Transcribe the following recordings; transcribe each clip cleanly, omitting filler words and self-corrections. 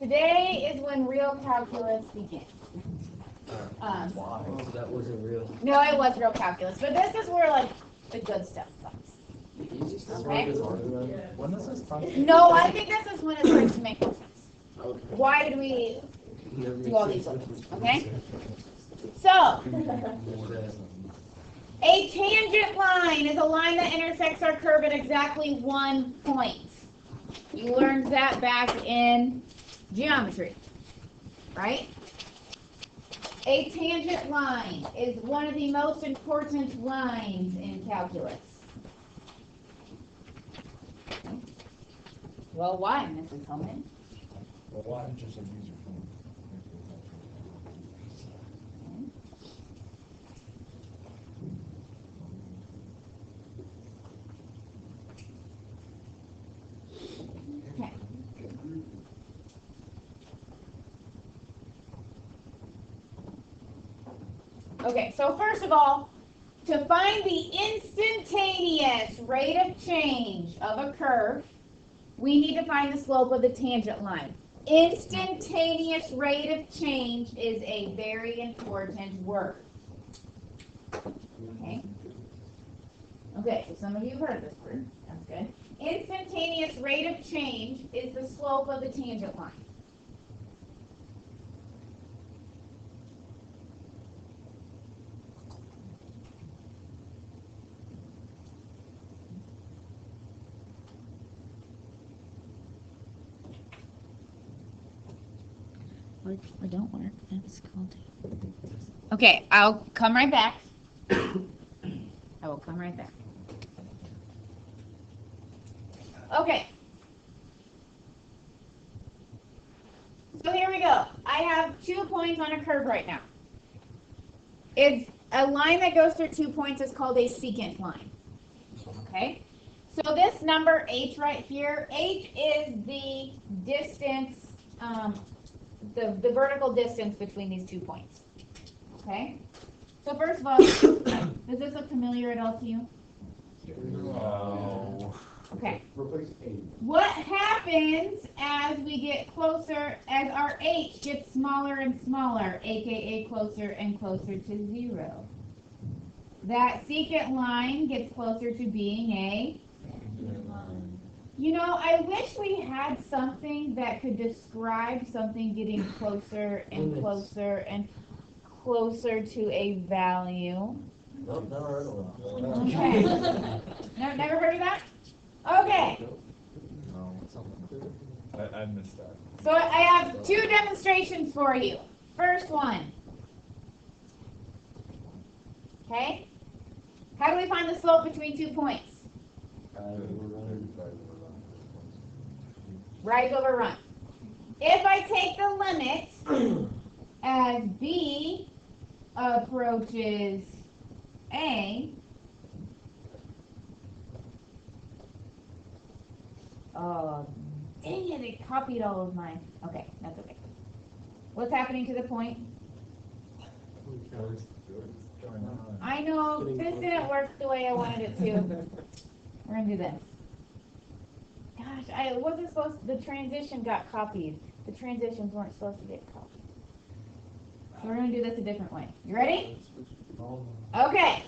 Today is when real calculus begins. That wasn't real. No, it was real calculus, but this is where like the good stuff comes. Okay? When does this start? No, I think this is when it starts to make more sense. Why did we do all these ones? Okay? So, a tangent line is a line that intersects our curve at exactly 1 point. You learned that back in geometry, right? A tangent line is one of the most important lines in calculus. Well, why, Mrs. Hellman? Well, why don't you just use your phone? Okay. Okay, so first of all, to find the instantaneous rate of change of a curve, we need to find the slope of the tangent line. Instantaneous rate of change is a very important word. Okay. Okay, so some of you have heard this word. That's good. Instantaneous rate of change is the slope of the tangent line. Or don't work. That's called. Okay, I'll come right back. I will come right back. Okay. So here we go. I have 2 points on a curve right now. It's a line that goes through 2 points is called a secant line. Okay? So this number h right here, h is the distance, the vertical distance between these 2 points. Okay? So first of all, does this look familiar at all to you? No. Okay. Replace eight. What happens as we get closer, as our h gets smaller and smaller, aka closer and closer to 0? That secant line gets closer to being a... You know, I wish we had something that could describe something getting closer and closer and closer to a value. Nope, never heard of one. Okay. Never heard of that? Okay. No, I missed that. So I have 2 demonstrations for you. First one. Okay? How do we find the slope between 2 points? Rise over run. If I take the limit as b approaches a, oh, dang it, it copied all of mine. Okay, that's okay. What's happening to the point? I know, this didn't work the way I wanted it to. We're going to do this. Gosh, I wasn't supposed to, the transition got copied. The transitions weren't supposed to get copied. So we're going to do this a different way. You ready? Okay.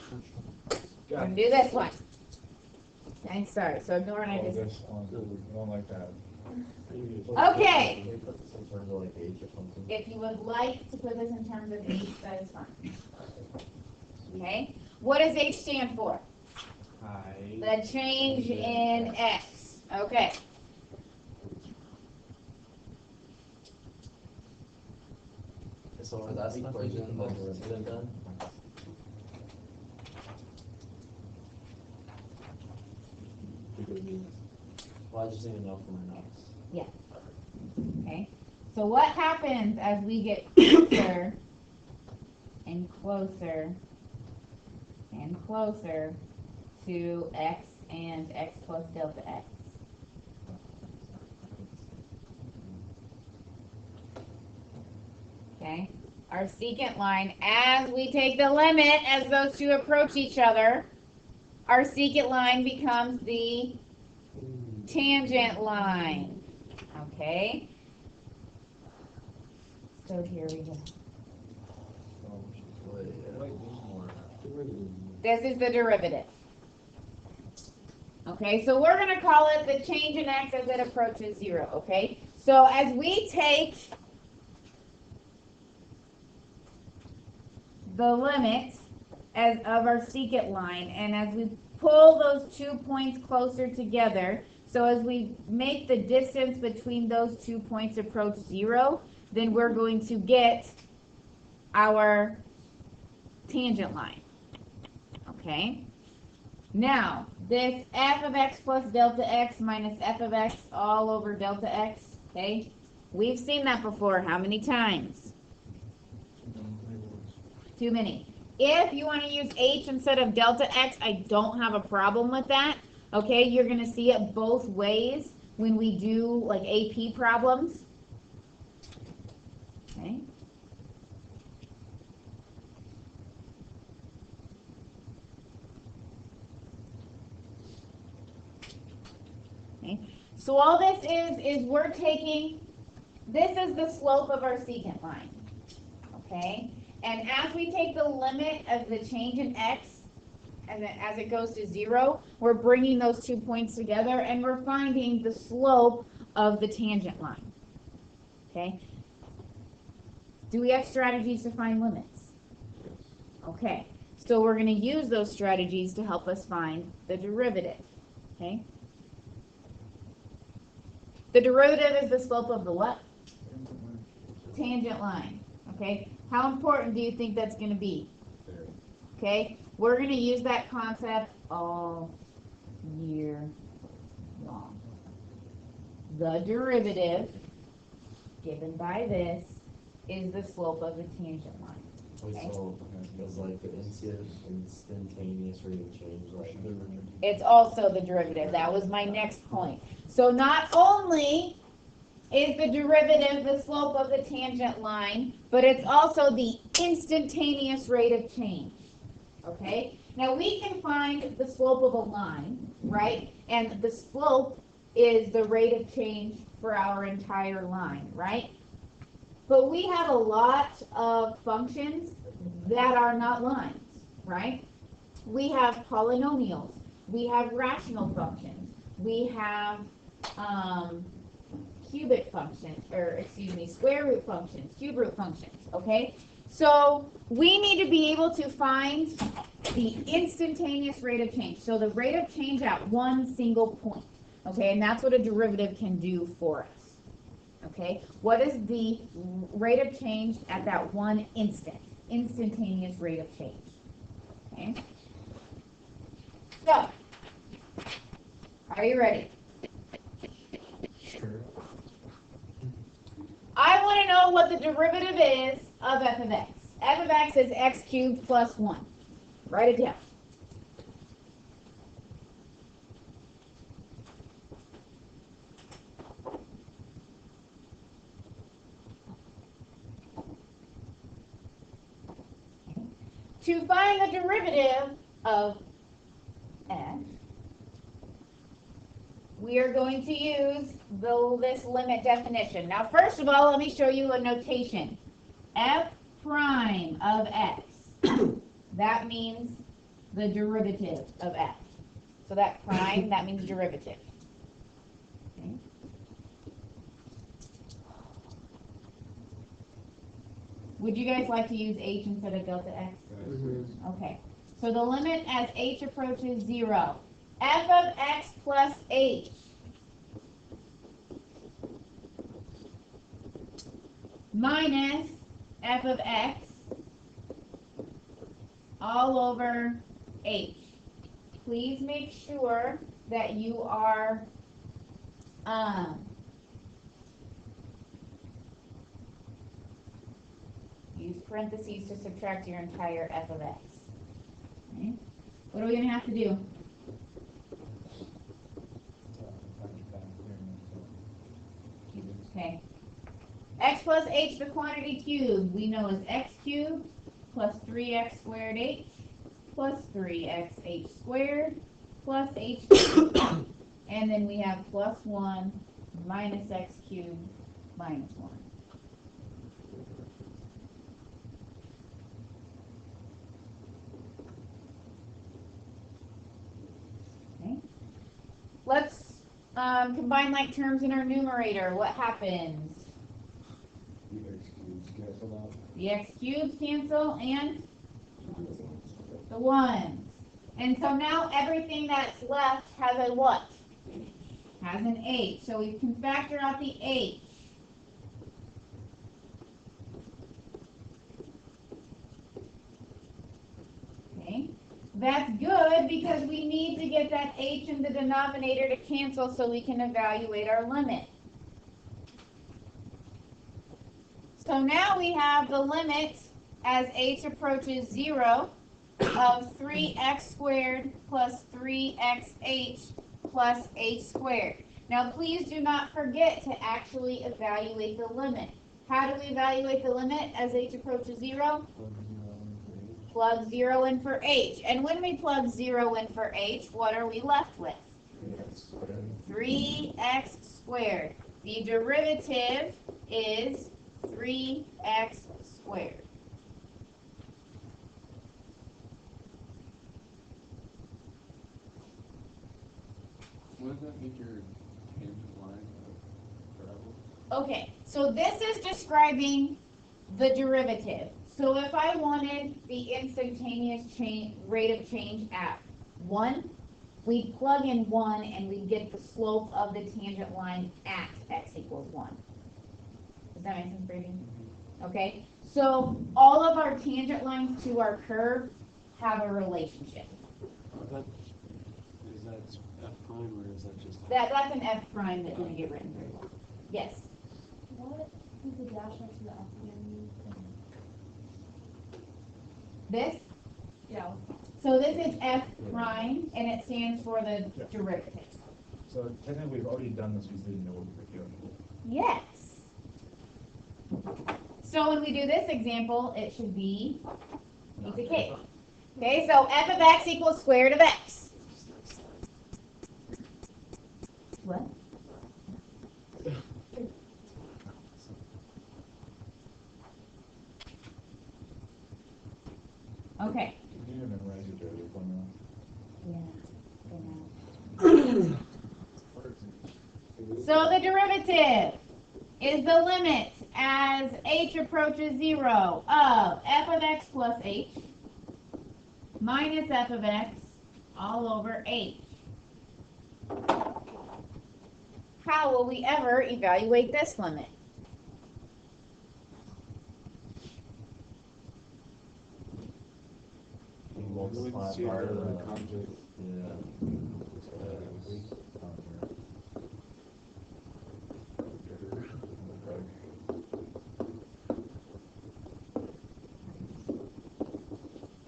We're going to do this one. Okay, sorry. So ignore and I just... This one, don't like that. Okay. Can we put this in terms of like age or something? If you would like to put this in terms of H, that is fine. Okay. What does H stand for? The change in X. Okay. So for that equation, what was it then? Well, I just need to know for my notes. Yeah. Okay. So what happens as we get closer and closer and closer to X and X plus delta X? Okay. Our secant line, as we take the limit, as those two approach each other, our secant line becomes the tangent line. Okay. So here we go. Wait, there's more. This is the derivative. Okay, so we're going to call it the change in x as it approaches 0, okay? So as we take the limit of our secant line, and as we pull those 2 points closer together, so as we make the distance between those 2 points approach 0, then we're going to get our tangent line. Okay? Now, this f of x plus delta x minus f of x all over delta x, okay? We've seen that before. How many times? Too many. If you want to use h instead of delta x, I don't have a problem with that. Okay, you're going to see it both ways when we do like AP problems. Okay. Okay. So all this is we're taking, this is the slope of our secant line. Okay. And as we take the limit of the change in x, and then as it goes to 0, we're bringing those 2 points together and we're finding the slope of the tangent line. Okay? Do we have strategies to find limits? Okay. So we're going to use those strategies to help us find the derivative. Okay? The derivative is the slope of the what? Tangent line. Okay? How important do you think that's going to be? Okay? We're going to use that concept all year long. The derivative given by this is the slope of the tangent line. Okay? So, it's like the instantaneous rate of change, like. It's also the derivative. That was my next point. So not only is the derivative the slope of the tangent line, but it's also the instantaneous rate of change. Okay? Now we can find the slope of a line, right? And the slope is the rate of change for our entire line, right? But we have a lot of functions that are not lines, right? We have polynomials. We have rational functions. We have cubic functions, square root functions, cube root functions, okay? So we need to be able to find the instantaneous rate of change. So the rate of change at one single point, okay? And that's what a derivative can do for us, okay? What is the rate of change at that one instant? Instantaneous rate of change, okay? So, are you ready? Sure. I want to know what the derivative is of f of x. F of x is x cubed plus 1. Write it down. To find the derivative of f, we are going to use this limit definition. Now, first of all, let me show you a notation. F prime of x. That means the derivative of f. So that prime, that means derivative. Okay. Would you guys like to use h instead of delta x? Okay. So the limit as h approaches 0. F of x plus h minus f of x all over h. Please make sure that you are use parentheses to subtract your entire f of x. Okay. What are we going to have to do? Okay. X plus h, the quantity cubed, we know is x cubed plus 3x squared h plus 3xh squared plus h cubed. And then we have plus 1 minus x cubed minus 1. Combine like terms in our numerator, what happens? The x cubes cancel out. The x cubes cancel and the ones. And so now everything that's left has a what? Has an h. So we can factor out the h. Okay. That's good because we need to get that h in the denominator to cancel so we can evaluate our limit. So now we have the limit as h approaches 0 of 3x squared plus 3xh plus h squared. Now please do not forget to actually evaluate the limit. How do we evaluate the limit as h approaches 0? Plug 0 in for h. And when we plug 0 in for h, what are we left with? 3x squared. The derivative is 3x squared. What does that make your tangent line forever? Okay, so this is describing the derivative. So if I wanted the instantaneous rate of change at 1, we'd plug in 1 and we'd get the slope of the tangent line at x equals 1. Does that make sense, Brady? Okay, so all of our tangent lines to our curve have a relationship. Is that f prime or is that just? That's an f prime that didn't get written very well. Yes. What does the dash next to the F again mean? This? Yeah. So this is f prime, and it stands for the Yeah. derivative. So technically, we've already done this, we just didn't know what we were doing. Yes. So when we do this example, it should be piece of cake. Okay, so f of x equals square root of x. What? Okay. Did you memorize your derivative formula? Yeah. So the derivative is the limit as h approaches 0 of f of x plus h minus f of x all over h. How will we ever evaluate this limit? Multiply See part of the the, conjugate. yeah.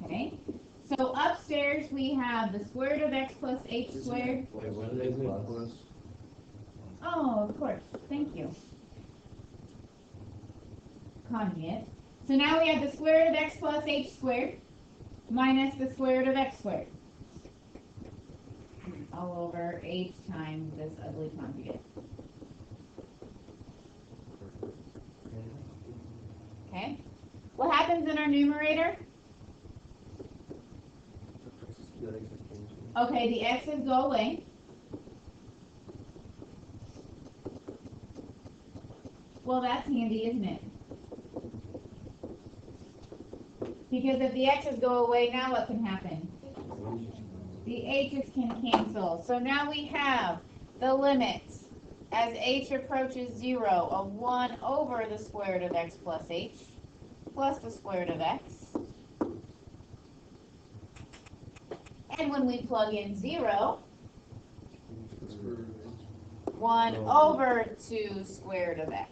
Okay. So upstairs we have the square root of x plus h squared. Wait, what is it plus? Oh, of course. Thank you. Conjugate. So now we have the square root of x plus h squared minus the square root of x squared all over h times this ugly conjugate. Okay. What happens in our numerator? Okay, the x's go away. Well, that's handy, isn't it? Because if the x's go away, now what can happen? The h's can cancel. So now we have the limit as h approaches 0 of 1 over the square root of x plus h plus the square root of x. And when we plug in 0, 1 over 2 square root of x.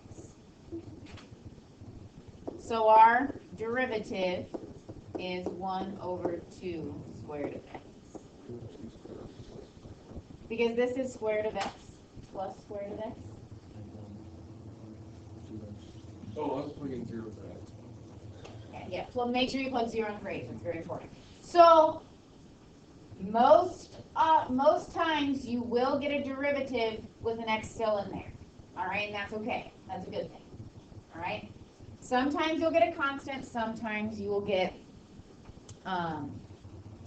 So our derivative is 1 over 2 square root of x. Because this is square root of x plus square root of x. Oh, I was plugging 0 for x. Okay, yeah, so make sure you plug 0 in for h. It's very important. So most times you will get a derivative with an x still in there. All right, and that's okay. That's a good thing. All right. Sometimes you'll get a constant. Sometimes you will get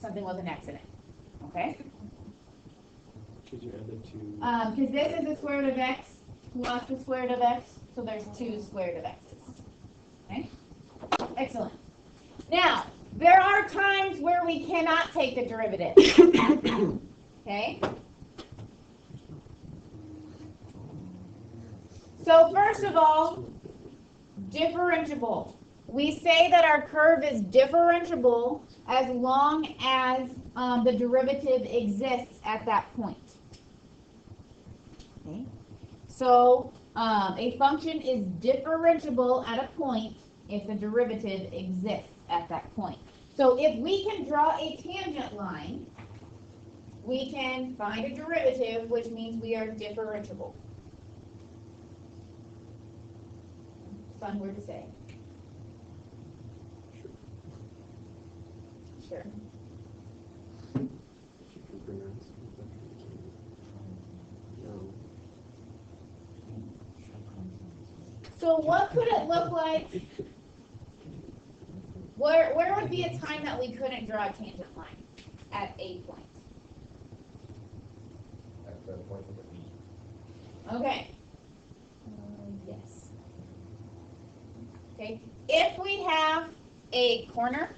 something with an x in it. Okay. Could you add the two? Because this is the square root of x plus the square root of x, so there's 2 square root of x's. Okay? Excellent. Now, there are times where we cannot take the derivative. Okay? So first of all, differentiable. We say that our curve is differentiable as long as the derivative exists at that point. Okay? So a function is differentiable at a point if the derivative exists at that point. So if we can draw a tangent line, we can find a derivative, which means we are differentiable. Fun word to say. Sure. So what could it look like? Where would be a time that we couldn't draw a tangent line at a point? At the point of the B. Okay. Yes. Okay. If we have a corner,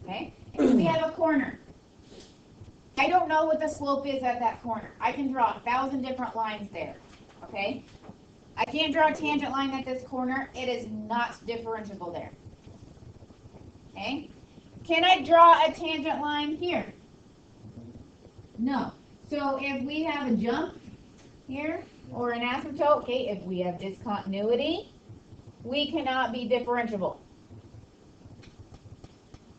okay, if we have a corner, I don't know what the slope is at that corner. I can draw 1,000 different lines there, okay? I can't draw a tangent line at this corner. It is not differentiable there. Okay? Can I draw a tangent line here? No. So if we have a jump here, or an asymptote, okay, if we have discontinuity, we cannot be differentiable.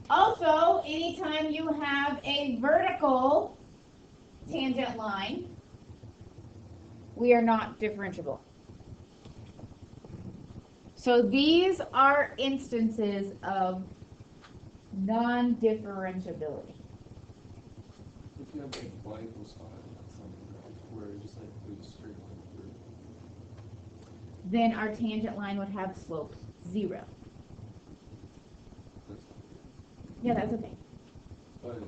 Also, anytime you have a vertical tangent line, we are not differentiable. So these are instances of non-differentiability. If you have like y equals 5, that's something where it just like goes straight line through. Then our tangent line would have slope 0. That's, Yeah, that's okay. but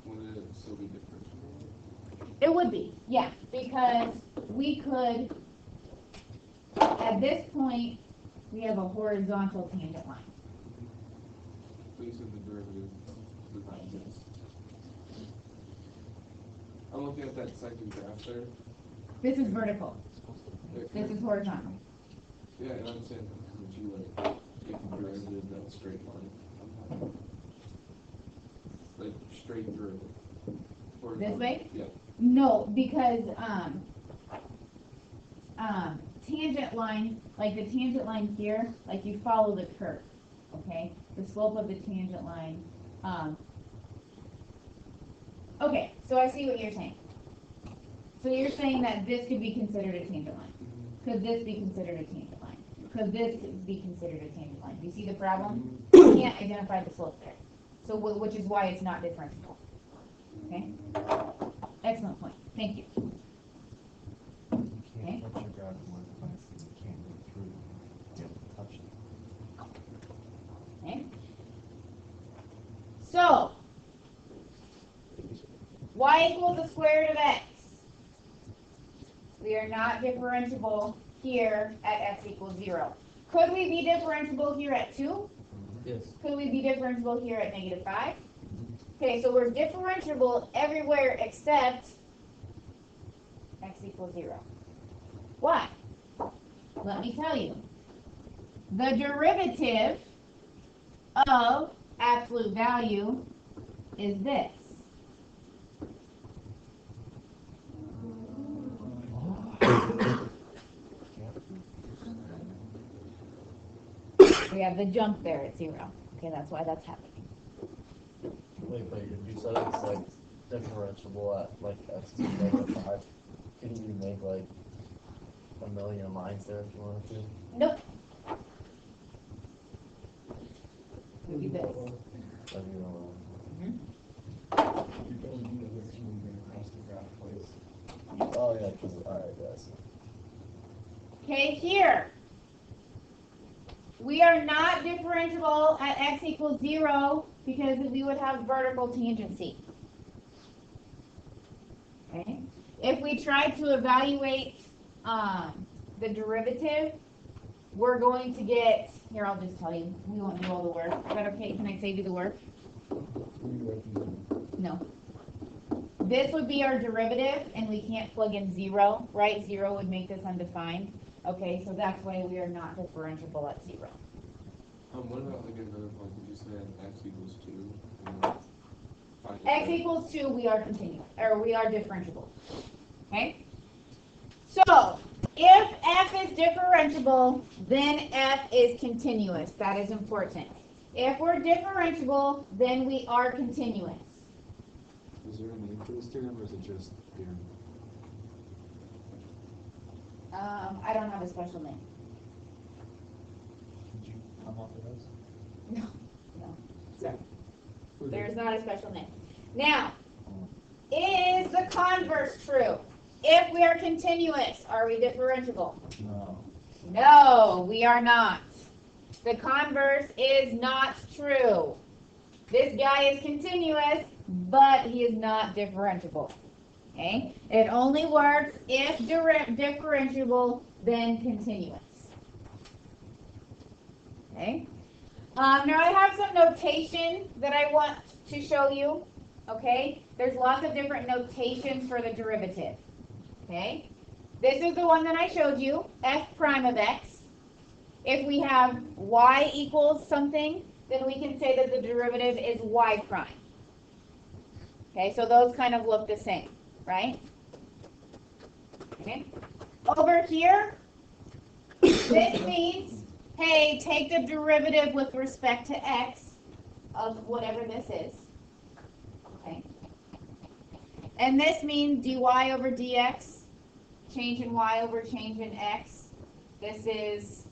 would it still be differentiable? It would be, yeah, because we could, at this point, we have a horizontal tangent line. But you said the derivative does not exist. I'm looking at that second graph there. This is vertical. It- This is horizontal. Yeah, and I'm saying, would you like, if the derivative that straight line? Like, straight through. This way? Yeah. No, because tangent line, like the tangent line here, like you follow the curve, okay? The slope of the tangent line. Okay, so I see what you're saying. So you're saying that this could be considered a tangent line. Could this be considered a tangent line? Could this be considered a tangent line? Do you see the problem? You can't identify the slope there. So, which is why it's not differentiable. Okay? Excellent point. Thank you. You Okay. can't touch your ground with plants and you can't go through. You have to touch it. Okay? So, y equals the square root of x. We are not differentiable here at x equals 0. Could we be differentiable here at 2? Yes. Could we be differentiable here at -5? Okay, so we're differentiable everywhere except x equals 0. Why? Let me tell you. The derivative of absolute value is this. We have the jump there at 0. Okay, that's why that's happening. Wait, but if you said it's like differentiable at like x to the 5, couldn't you make like a million lines there if you wanted to? Nope. It would be this. That'd be wrong. Oh yeah, because alright, yes. Okay, here. We are not differentiable at x equals 0 because we would have vertical tangency. if we try to evaluate the derivative, we're going to get, here I'll just tell you, we won't do all the work. Is that okay? Can I save you the work? No. This would be our derivative, and we can't plug in 0, right? 0 would make this undefined. Okay, so that's why we are not differentiable at 0. What about like another point? Did you say x equals 2? And then find X the- equals 2, we are continuous, or we are differentiable. Okay? So, if f is differentiable, then f is continuous. That is important. If we're differentiable, then we are continuous. Is there a name for this theorem, or is it just theorem? I don't have a special name. Did you come up with this? No, sorry. There's not a special name. Now, is the converse true? If we are continuous, are we differentiable? No. No, we are not. The converse is not true. This guy is continuous, but he is not differentiable. Okay? It only works if differentiable, then continuous. Okay? Now I have some notation that I want to show you. Okay? There's lots of different notations for the derivative. Okay? This is the one that I showed you, f prime of x. If we have y equals something, then we can say that the derivative is y prime. Okay, so those kind of look the same, right? Okay. Over here, this means, hey, take the derivative with respect to x of whatever this is. Okay. And this means dy over dx, change in y over change in x. This is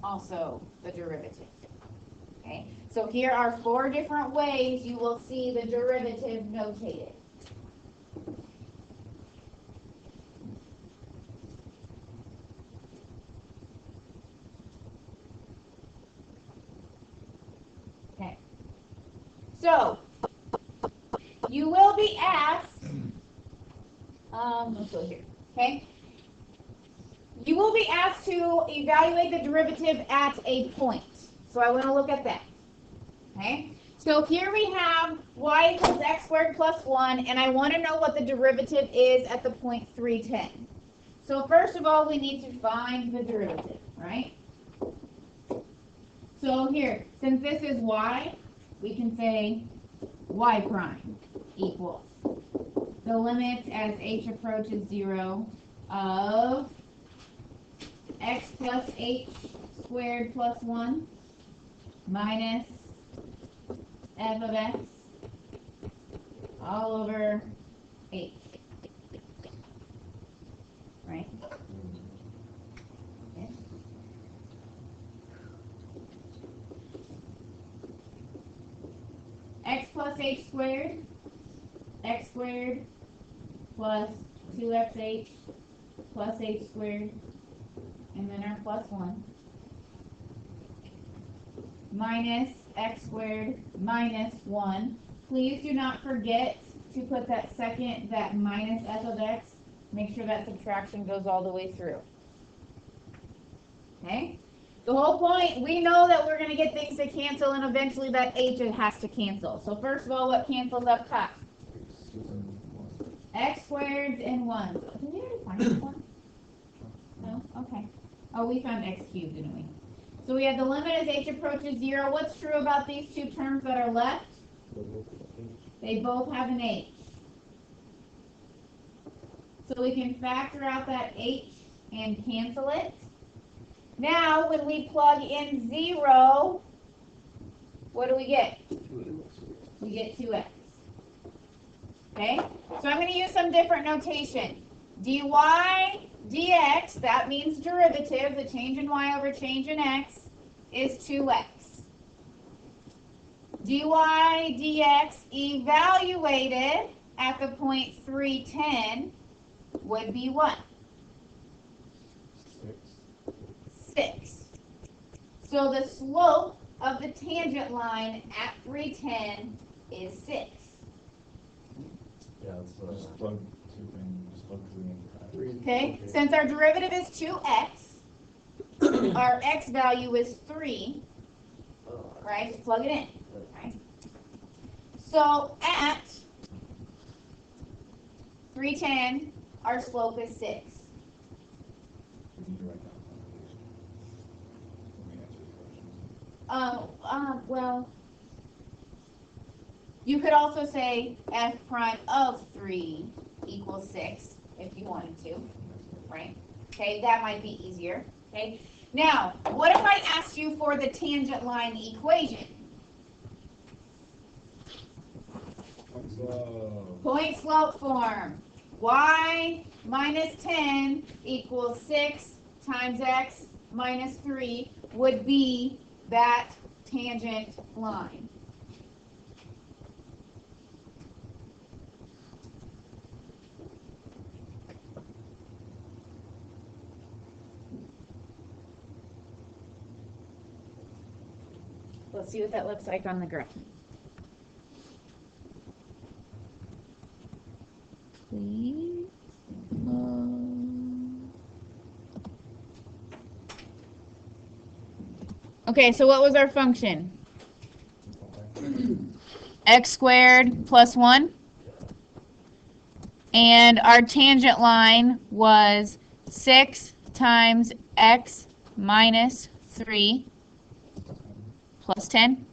also the derivative. Okay, so here are 4 different ways you will see the derivative notated. Okay, so you will be asked, let's go here, okay? You will be asked to evaluate the derivative at a point. So I want to look at that. Okay? So here we have y equals x squared plus 1, and I want to know what the derivative is at the point 310. So first of all, we need to find the derivative, right? So here, since this is y, we can say y prime equals the limit as h approaches 0 of x plus h squared plus 1 minus f of x all over h. Right? Okay. X plus h squared, x squared plus 2xh plus h squared, and then our plus 1, minus x squared minus 1. Please do not forget to put that minus f of x. Make sure that subtraction goes all the way through. Okay? The whole point, we know that we're going to get things to cancel, and eventually that h has to cancel. So first of all, what cancels up top? X squared and 1. Did we already find this one? No? Okay. Oh, we found x cubed, didn't we? So we have the limit as h approaches 0. What's true about these two terms that are left? They both have an h. So we can factor out that h and cancel it. Now, when we plug in 0, what do we get? We get 2x. Okay? So I'm going to use some different notation. dy dx, that means derivative, the change in y over change in x, is 2x. dy dx evaluated at the point 310 would be what? 6. So the slope of the tangent line at 310 is 6. Yeah, that's what Just plug 2 in, just Slope is the Okay, since our derivative is 2x, our x value is 3, right? Just plug it in. Right? So at 310, our slope is 6. We need to write down complication. When we answer the questions. Well, you could also say f prime of 3 equals 6 if you wanted to, right? Okay, that might be easier. Okay, now, what if I asked you for the tangent line equation? Whoa. Point slope form. Y minus 10 equals 6 times x minus 3 would be that tangent line. Let's see what that looks like on the graph. Please. Okay, so what was our function? X squared plus 1. And our tangent line was 6 times x minus 3 plus 10.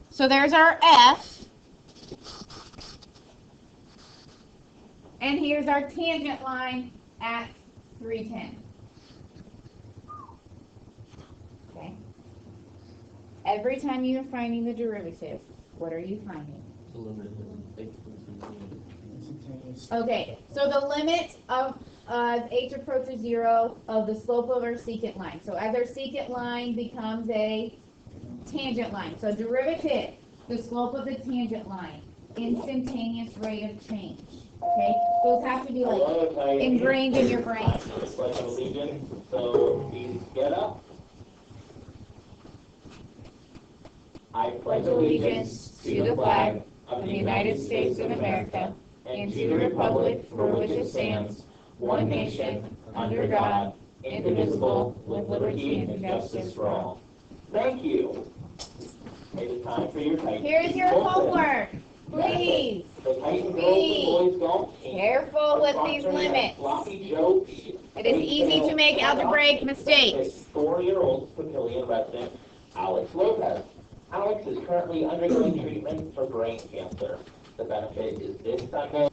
So there's our f. And here's our tangent line at 310. Okay. Every time you're finding the derivative, what are you finding? The limit is Instantaneous. Okay, so the limit of as h approaches 0 of the slope of our secant line. So as our secant line becomes a tangent line. So derivative, the slope of the tangent line, instantaneous rate of change. Okay, those have to be like ingrained in your brain. Pledge of allegiance, so please get up. I pledge allegiance to the flag of the United States of America and to the republic for which it stands, one nation, under God, indivisible, with liberty and justice for all. Thank you. It is time for your Titan. Here's your homework. Please, The Titan girls and boys golf team. careful with these limits. Sloppy Joe. It is easy to make algebraic mistakes. 4-year-old Papillion resident, Alex Lopez. Alex is currently undergoing treatment for brain cancer. The benefit is this Sunday